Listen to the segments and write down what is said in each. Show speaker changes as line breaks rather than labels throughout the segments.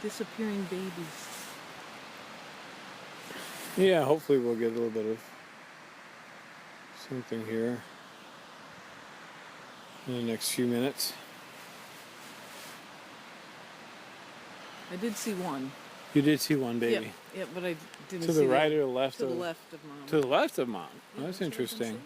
Disappearing babies.
Yeah, hopefully we'll get a little bit of something here in the next few minutes.
I did see one.
You did see one baby.
Yeah, but I didn't see
To the right or the left?
To the left of Mom.
To the left of Mom.
Yeah,
that's interesting.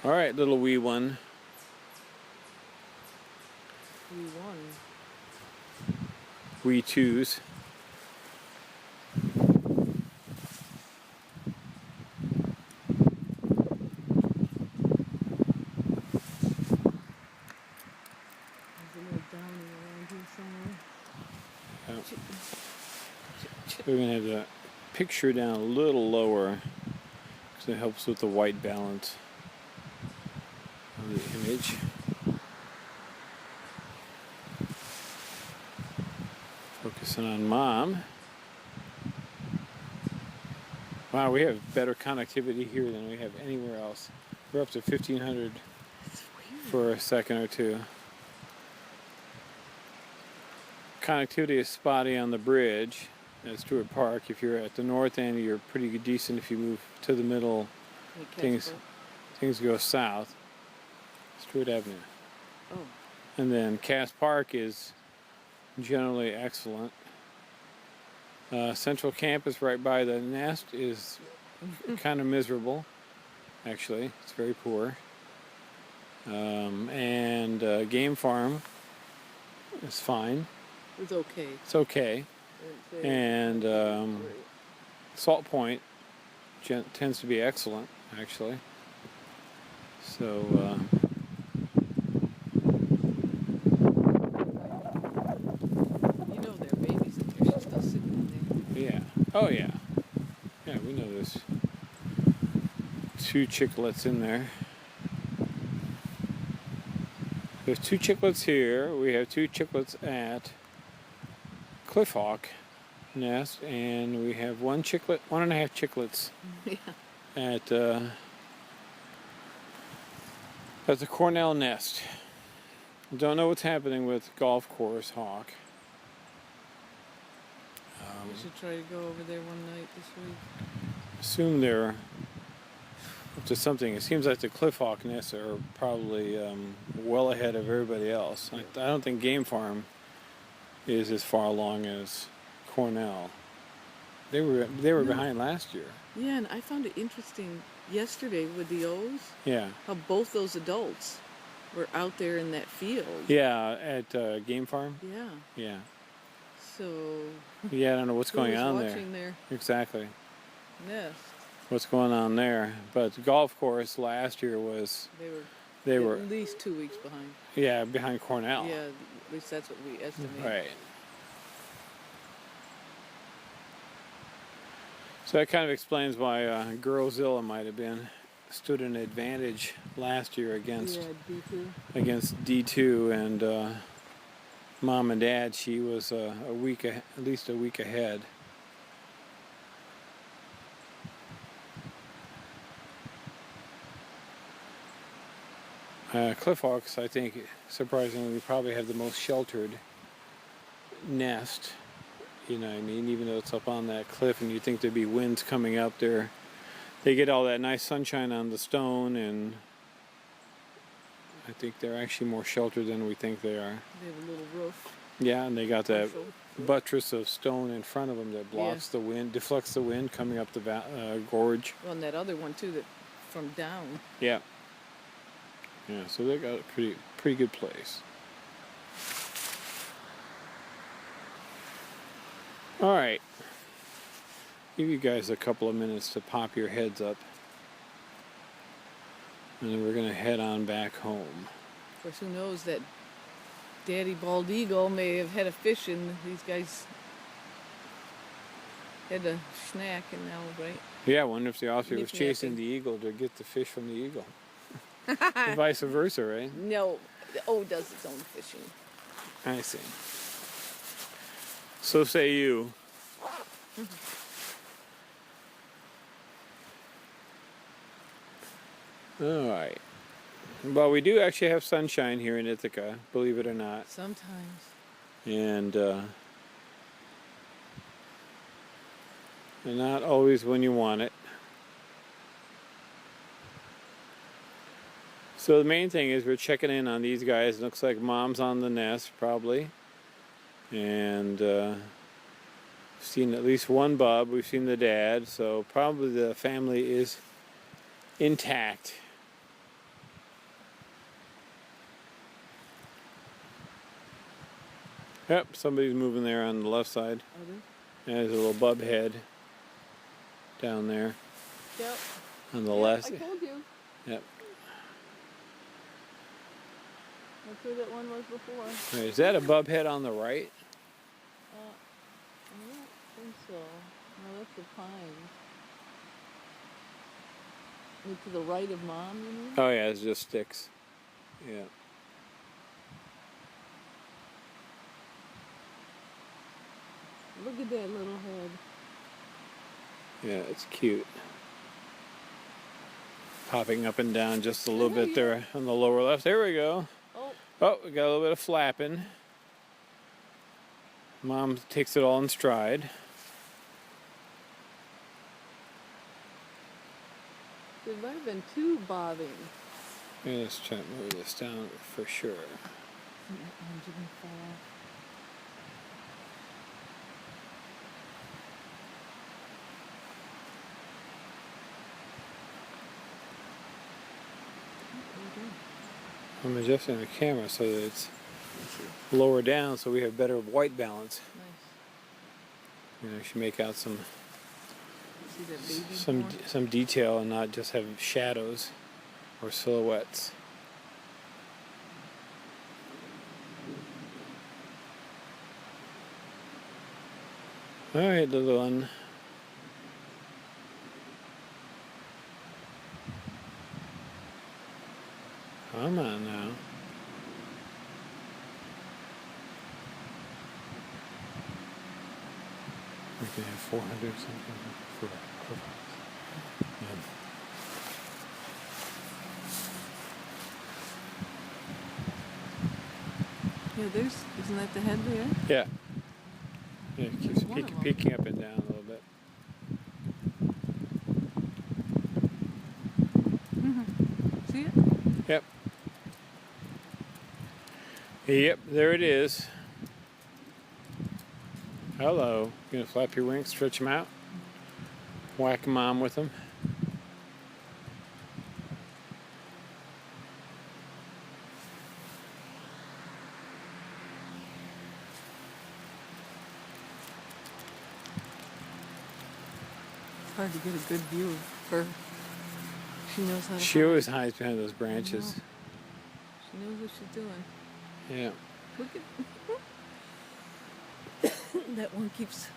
All right, little wee one.
Wee one.
Wee twos. We're going to have the picture down a little lower because it helps with the white balance of the image. Focusing on Mom. Wow, we have better connectivity here than we have anywhere else. We're up to 1500 for a second or two. Connectivity is spotty on the bridge at Stewart Park. If you're at the north end, you're pretty decent. If you move to the middle, things go south. Stewart Avenue.
Oh.
And then Cass Park is generally excellent. Central Campus right by the nest is kind of miserable. Actually, it's very poor. And Game Farm is fine.
It's okay.
It's okay. And Salt Point tends to be excellent, actually. So,
you know there are babies in there. She's still sitting in there.
yeah. Oh, yeah. Yeah, we know there's 2 chicklets in there. There's 2 chicklets here. We have 2 chicklets at Cliff Hawk nest, and we have 1 and a half chicklets at the Cornell nest. Don't know what's happening with Golf Course Hawk.
We should try to go over there one night this week.
Assume they're up to something. It seems like the Cliff Hawk nests are probably well ahead of everybody else. I don't think Game Farm is as far along as Cornell. They were behind last year.
Yeah, and I found it interesting yesterday with the O's.
Yeah.
How both those adults were out there in that field.
Yeah, at Game Farm.
Yeah.
Yeah.
So.
Yeah, I don't know what's going on
watching
there.
Their
exactly.
nest.
What's going on there? But the golf course last year was. They were
at least 2 weeks behind.
Yeah, behind Cornell.
Yeah, at least that's what we estimate.
Right. So that kind of explains why Girlzilla might have stood an advantage last year against D2 and Mom and Dad. She was at least a week ahead. Cliff Hawks, I think, surprisingly, probably have the most sheltered nest. You know what I mean? Even though it's up on that cliff and you think there'd be winds coming up there, they get all that nice sunshine on the stone, and I think they're actually more sheltered than we think they are.
They have a little roof.
Yeah, and they got that buttress of stone in front of them that blocks the wind, deflects the wind coming up the gorge.
Well, and that other one too, that from down.
Yeah. Yeah, so they got a pretty good place. All right. Give you guys a couple of minutes to pop your heads up. And then we're going to head on back home.
Of course, who knows that Daddy Bald Eagle may have had a fish and these guys had a snack and now, right?
Yeah, I wonder if the officer was chasing the eagle to get the fish from the eagle. And vice versa, right?
No, the O does its own fishing.
I see. So say you. All right. Well, we do actually have sunshine here in Ithaca, believe it or not.
Sometimes.
And not always when you want it. So the main thing is we're checking in on these guys. It looks like mom's on the nest, probably. And seen at least one bub. We've seen the dad, so probably the family is intact. Yep, somebody's moving there on the left side. There's a little bub head down there.
Yep.
On the left.
I told you.
Yep.
That's where that one was before.
Right, is that a bub head on the right?
I don't think so. No, that's the pines. To the right of mom, you mean?
Oh yeah, it's just sticks. Yeah.
Look at that little head.
Yeah, it's cute. Popping up and down just a little bit there on the lower left. There we go. Oh, we got a little bit of flapping. Mom takes it all in stride.
There might have been two bobbing.
Yeah, let's try to move this down for sure. I'm adjusting the camera so that it's lower down so we have better white balance.
Nice.
You know, should make out some
See that baby
some detail and not just have shadows or silhouettes. All right, little one. Come on now. We can have 400 something for
Yeah, there's, isn't that the head there?
Yeah. Yeah, it keeps peeking up and down a little bit.
See it?
Yep. Yep, there it is. Hello. You gonna flap your wings, stretch them out? Whack mom with them?
Hard to get a good view of her. She knows how to
She
hide.
always hides behind those branches.
She knows what she's doing.
Yeah.
Look at that one keeps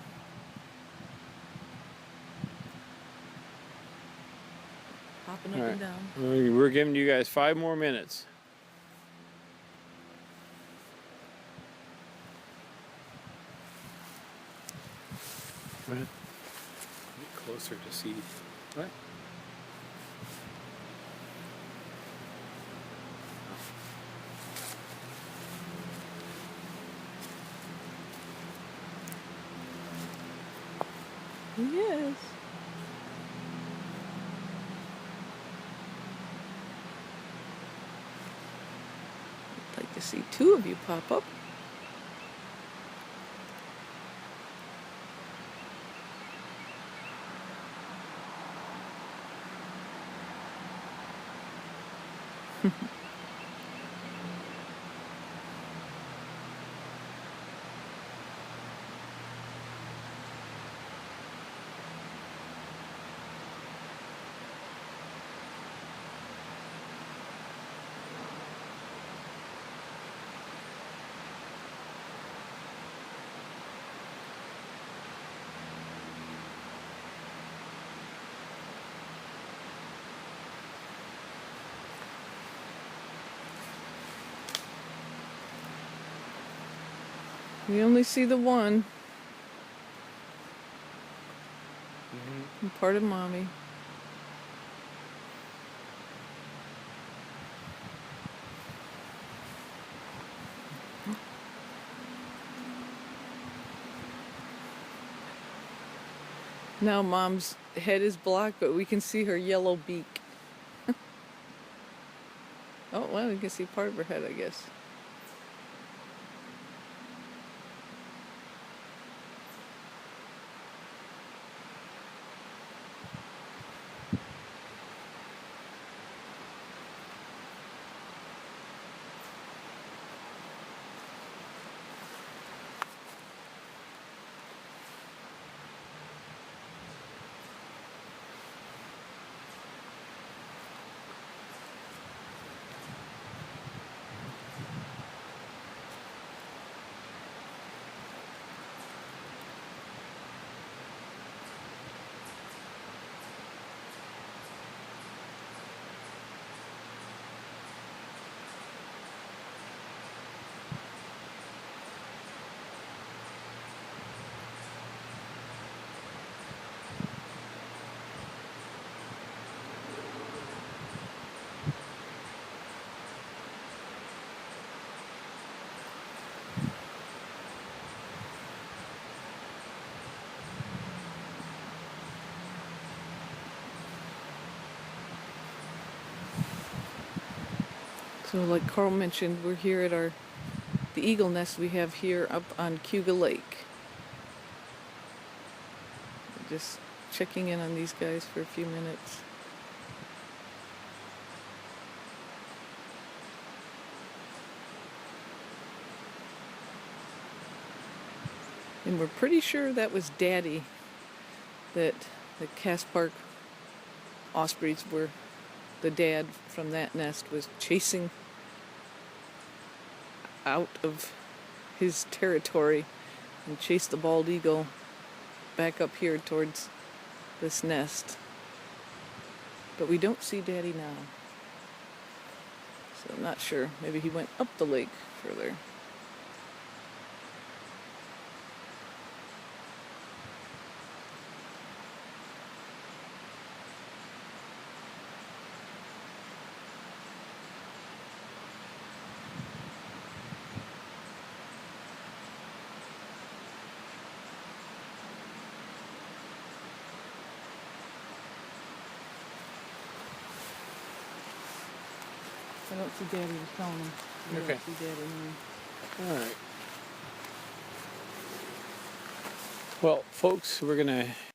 popping up
All right.
and down.
We're giving you guys 5 more minutes. Go ahead. Get closer to see. What?
Yes. I'd like to see 2 of you pop up. We only see the one. And part of Mommy. Now Mom's head is blocked, but we can see her yellow beak. Oh, well, we can see part of her head, I guess. So like Karel mentioned, we're here at the eagle nest we have here up on Cuga Lake. Just checking in on these guys for a few minutes. And we're pretty sure that was Daddy, that the Caspar ospreys were, the dad from that nest was chasing out of his territory and chased the bald eagle back up here towards this nest. But we don't see Daddy now. So I'm not sure. Maybe he went up the lake further. I don't see Daddy, was telling him. I
Okay.
don't see Daddy anymore.
All right. Well, folks, we're going to